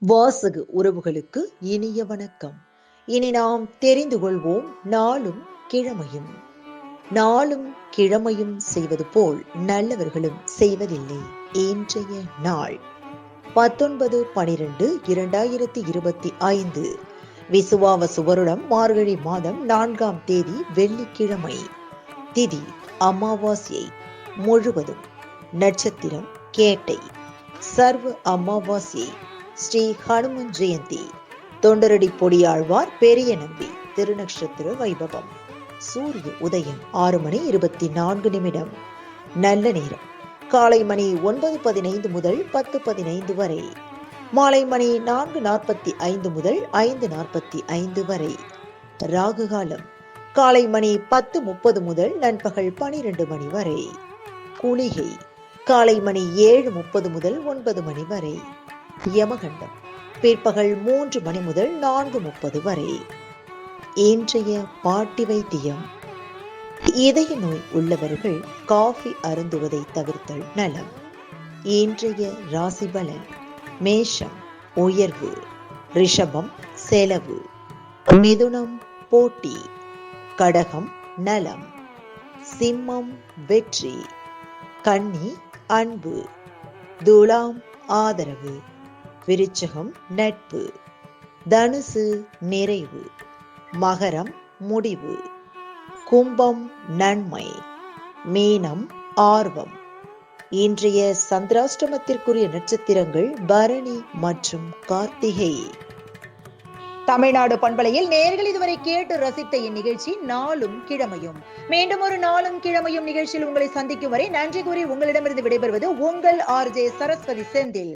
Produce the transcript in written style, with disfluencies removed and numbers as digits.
வாசக உறவுகளுக்கு இனிய வணக்கம். இனி நாம் தெரிந்து கொள்வோம் நாளும் கிழமையும். நாளும் கிழமையும் செய்வது போல் நல்லவர்களும் செய்வதில்லை. இன்றைய நாள் 19/12/2025 விசுவாவசு வருடம் மார்கழி மாதம் 4ஆம் தேதி வெள்ளிக்கிழமை. திதி அமாவாசை முழுவதும். நட்சத்திரம் கேட்டை. சர்வ அமாவாசை ஸ்ரீ ஹனுமன் ஜெயந்தி. தொண்டரடி பொடியாழ்வார் பெரிய நம்பி திருநக்ஷத்திர வைபவம். சூரிய உதயம் 6:24. நல்ல நேரம் காலை மணி 9:15 முதல் 10:15 வரை. மாலை மணி 4:45 முதல் 5:45 வரை. ராகு காலம் காலை மணி 10:30 முதல் நண்பகல் 12 மணி வரை. குளிகை காலை மணி 7:30 முதல் 9 மணி வரை. யமகண்டம் பிற்பகல் 3 மணி முதல் 4:30 வரை. இன்றைய பாட்டி வைத்தியம். இதய நோய் உள்ளவர்கள் காஃபி அருந்துவதை தவிர்த்தல் நலம். இன்றைய ராசி பலன். மேஷம் உயர்வு, ரிஷபம் செலவு, மிதுனம் போட்டி, கடகம் நலம், சிம்மம் வெற்றி, கன்னி அன்பு, துலாம் ஆதரவு, விருச்சகம் நட்பு, தனுசு நிறைவு, மகரம் முடிவு, கும்பம் நன்மை, மீனம் ஆர்வம். இன்றைய சந்திராஷ்டமத்திற்குரிய நட்சத்திரங்கள் பரணி மற்றும் கார்த்திகை. தமிழ்நாடு பண்பலையில் நேயர்கள் இதுவரை கேட்டு ரசித்த இந்நிகழ்ச்சி நாளும் கிழமையும். மீண்டும் ஒரு நாளும் கிழமையும் நிகழ்ச்சியில் உங்களை சந்திக்கும் வரை நன்றி கூறி உங்களிடமிருந்து விடைபெறுவது உங்கள் RJ சரஸ்வதி செந்தில்.